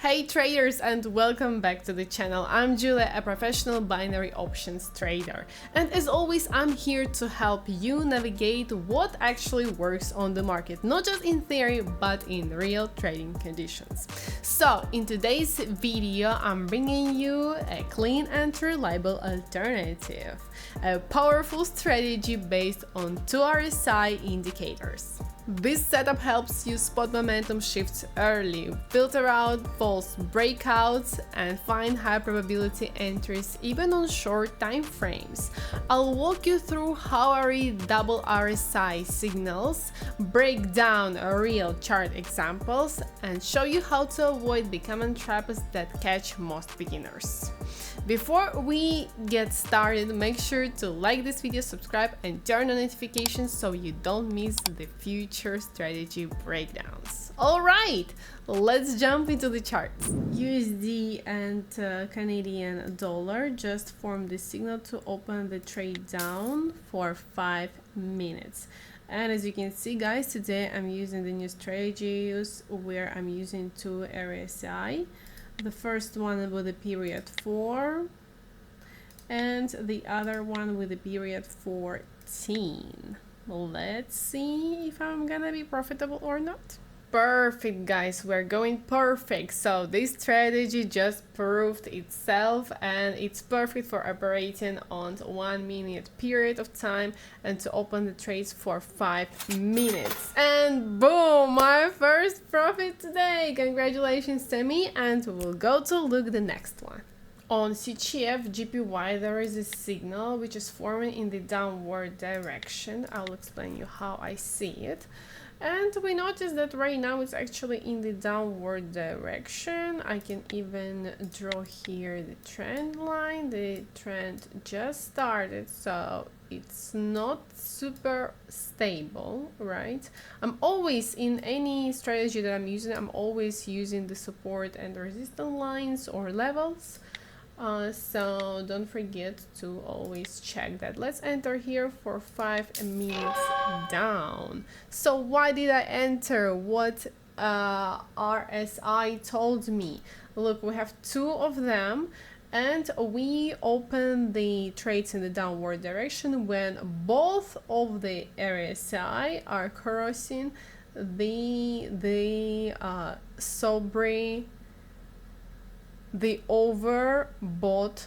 Hey traders, and welcome back to the channel. I'm Julia, a professional binary options trader, and as always I'm here to help you navigate what actually works on the market, not just in theory but in real trading conditions. So in today's video I'm bringing you a clean and reliable alternative, a powerful strategy based on 2 RSI indicators. This setup helps you spot momentum shifts early, filter out false breakouts, and find high probability entries even on short time frames. I'll walk you through how I read double RSI signals, break down real chart examples, and show you how to avoid the common traps that catch most beginners. Before we get started, make sure to like this video, subscribe, and turn on notifications so you don't miss the future strategy breakdowns. Alright, let's jump into the charts. USD and Canadian dollar just formed the signal to open the trade down for 5 minutes. And as you can see, guys, today I'm using the new strategies where I'm using 2 RSI. The first one with the period 4 and the other one with the period 14. Let's see if I'm gonna be profitable or not. Perfect, guys, we're going perfect. So this strategy just proved itself, and it's perfect for operating on 1 minute period of time and to open the trades for 5 minutes. And boom, my first profit today. Congratulations to me, and we'll go to look the next one. On CHF GPY there is a signal which is forming in the downward direction. I'll explain you how I see it. And we notice that right now it's actually in the downward direction. I can even draw here the trend line. The trend just started, so it's not super stable, right? I'm always, in any strategy that I'm using, I'm always using the support and resistance lines or levels. So don't forget to always check that. Let's enter here for 5 minutes down. So why did I enter? What RSI told me? Look, we have 2 of them, and we open the trades in the downward direction when both of the RSI are crossing the overbought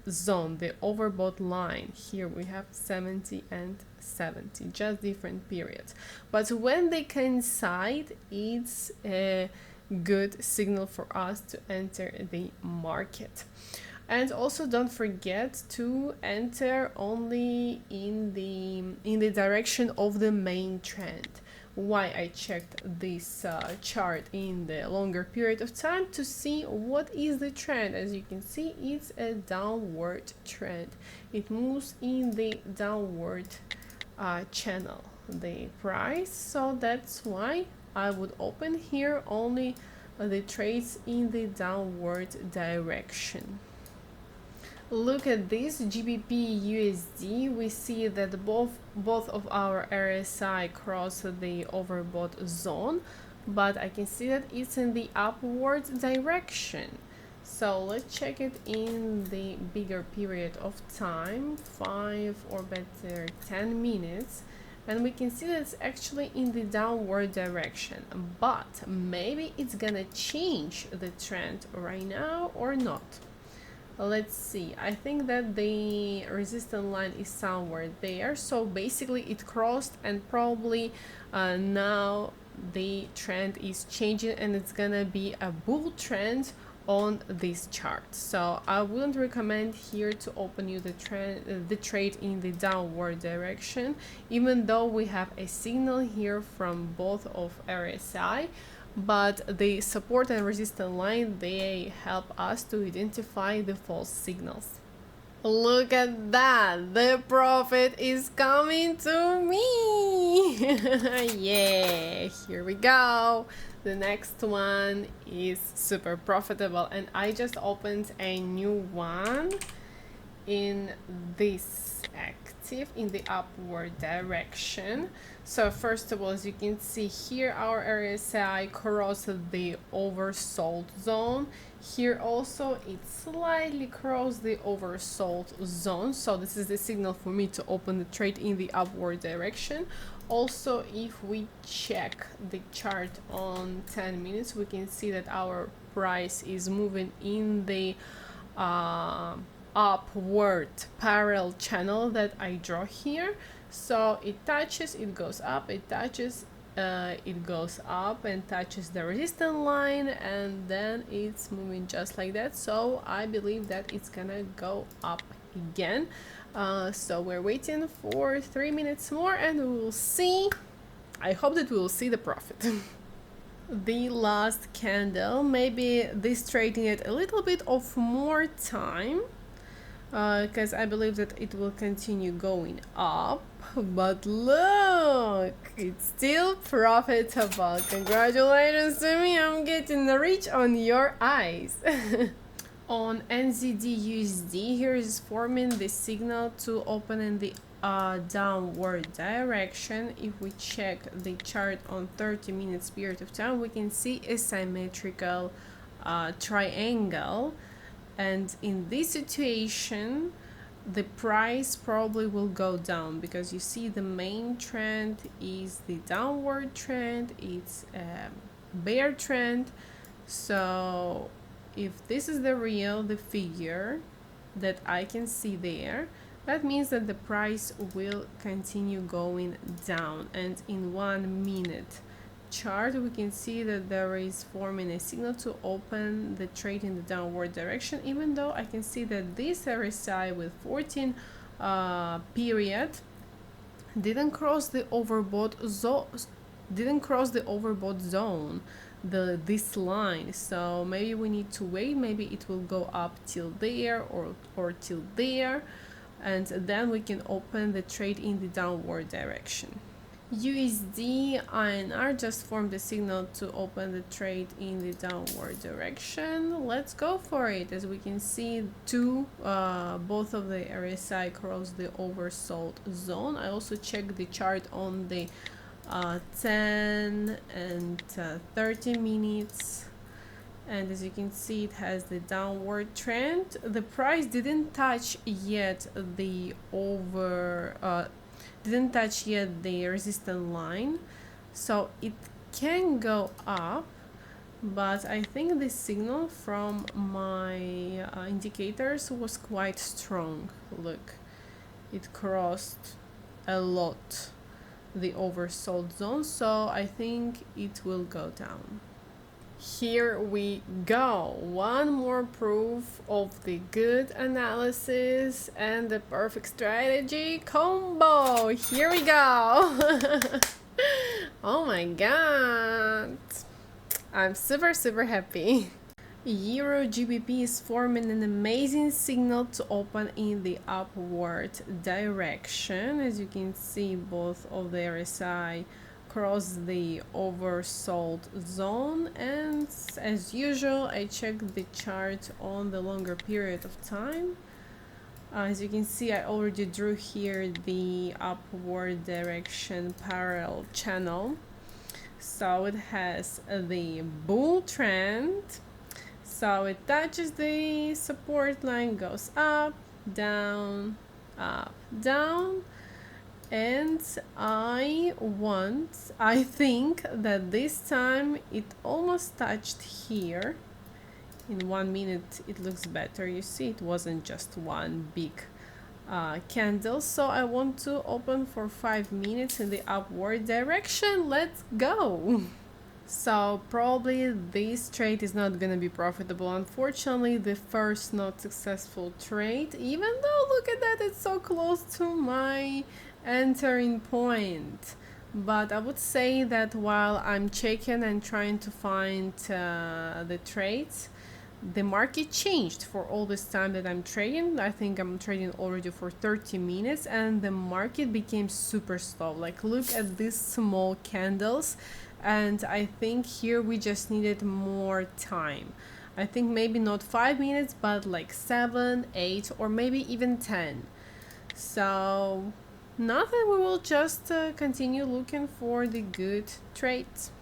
zone, the overbought line. Here we have 70 and 70, just different periods, but when they coincide it's a good signal for us to enter the market. And also don't forget to enter only in the direction of the main trend. Why I checked this chart in the longer period of time to see what is the trend. As you can see, it's a downward trend. It moves in the downward channel, the price. So that's why I would open here only the trades in the downward direction. Look at this GBP USD. We see that both of our RSI cross the overbought zone, but I can see that it's in the upward direction. So let's check it in the bigger period of time, 5 or better 10 minutes, and we can see that it's actually in the downward direction, but maybe it's gonna change the trend right now or not. Let's see. I think that the resistance line is somewhere there, so basically it crossed, and probably now the trend is changing and it's gonna be a bull trend on this chart. So I wouldn't recommend here to open you the trade in the downward direction, even though we have a signal here from both of RSI. But the support and resistance line, they help us to identify the false signals. Look at that, the profit is coming to me. Yeah, here we go. The next one is super profitable, and I just opened a new one in this active in the upward direction. So first of all, as you can see here, our RSI crossed the oversold zone. Here also it slightly crossed the oversold zone, so this is the signal for me to open the trade in the upward direction. Also, if we check the chart on 10 minutes, we can see that our price is moving in the upward parallel channel that I draw here. So it touches, it goes up, it touches, it goes up and touches the resistance line, and then it's moving just like that. So I believe that it's gonna go up again. So we're waiting for 3 minutes more and we will see. I hope that we will see the profit. The last candle, maybe this trade needed a little bit of more time, because I believe that it will continue going up, but look, it's still profitable. Congratulations to me, I'm getting rich on your eyes. On NZD/USD, here is forming the signal to open in the downward direction. If we check the chart on 30 minutes period of time, we can see a symmetrical triangle, and in this situation the price probably will go down, because you see the main trend is the downward trend, it's a bear trend. So if this is the figure that I can see there, that means that the price will continue going down. And in 1 minute chart, we can see that there is forming a signal to open the trade in the downward direction, even though I can see that this RSI with 14 period didn't cross the overbought zone, this line. So maybe we need to wait, maybe it will go up till there or till there, and then we can open the trade in the downward direction. USD INR just formed a signal to open the trade in the downward direction. Let's go for it. As we can see, both of the RSI crossed the oversold zone. I also checked the chart on the 10 and 30 minutes, and as you can see, it has the downward trend. The price didn't touch yet the resistance line, so it can go up, but I think the signal from my indicators was quite strong. Look, it crossed a lot the oversold zone, so I think it will go down. Here we go, one more proof of the good analysis and the perfect strategy combo. Here we go. Oh my god, I'm super happy. Euro GBP is forming an amazing signal to open in the upward direction. As you can see, both of the RSI cross the oversold zone, and as usual I checked the chart on the longer period of time. As you can see, I already drew here the upward direction parallel channel, so it has the bull trend. So it touches the support line, goes up, down, and I think that this time it almost touched here. In 1 minute it looks better. You see, it wasn't just one big candle. So I want to open for 5 minutes in the upward direction. Let's go. So probably this trade is not gonna be profitable, unfortunately. The first not successful trade, even though look at that, it's so close to my entering point. But I would say that while I'm checking and trying to find the trades, the market changed for all this time that I'm trading. I think I'm trading already for 30 minutes, and the market became super slow. Like, look at these small candles, and I think here we just needed more time. I think maybe not 5 minutes, but like 7, 8, or maybe even 10. So nothing, we will just continue looking for the good trades.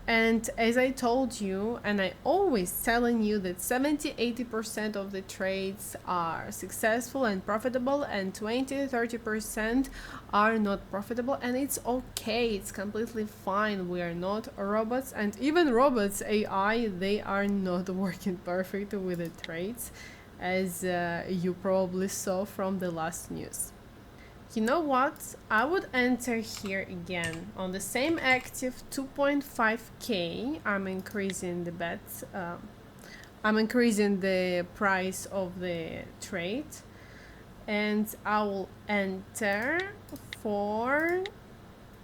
And as I told you, and I always telling you that 70-80% of the trades are successful and profitable, and 20-30% are not profitable, and it's okay, it's completely fine. We are not robots, and even robots, AI, they are not working perfect with the trades, as you probably saw from the last news. You know what? I would enter here again on the same active 2.5k. I'm increasing the bets. I'm increasing the price of the trade, and I will enter for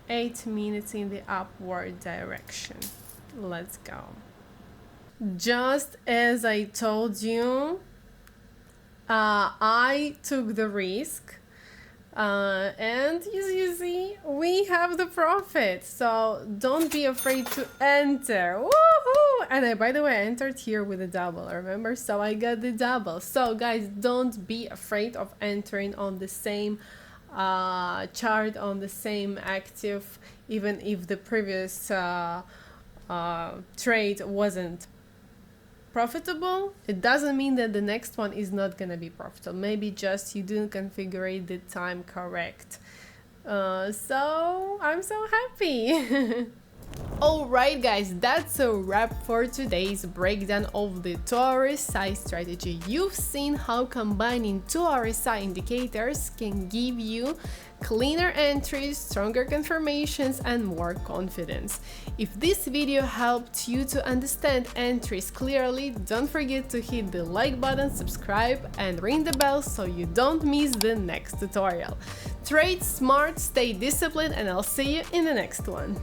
8 minutes in the upward direction. Let's go. Just as I told you, I took the risk. And as you see, we have the profit, so don't be afraid to enter. Woohoo! And I, by the way, entered here with a double, remember? So I got the double. So guys, don't be afraid of entering on the same chart, on the same active, even if the previous trade wasn't profitable. It doesn't mean that the next one is not gonna be profitable. Maybe just you didn't configure the time correct. So I'm so happy. Alright guys, that's a wrap for today's breakdown of the 2-RSI strategy. You've seen how combining 2-RSI indicators can give you cleaner entries, stronger confirmations, and more confidence. If this video helped you to understand entries clearly, don't forget to hit the like button, subscribe, and ring the bell so you don't miss the next tutorial. Trade smart, stay disciplined, and I'll see you in the next one.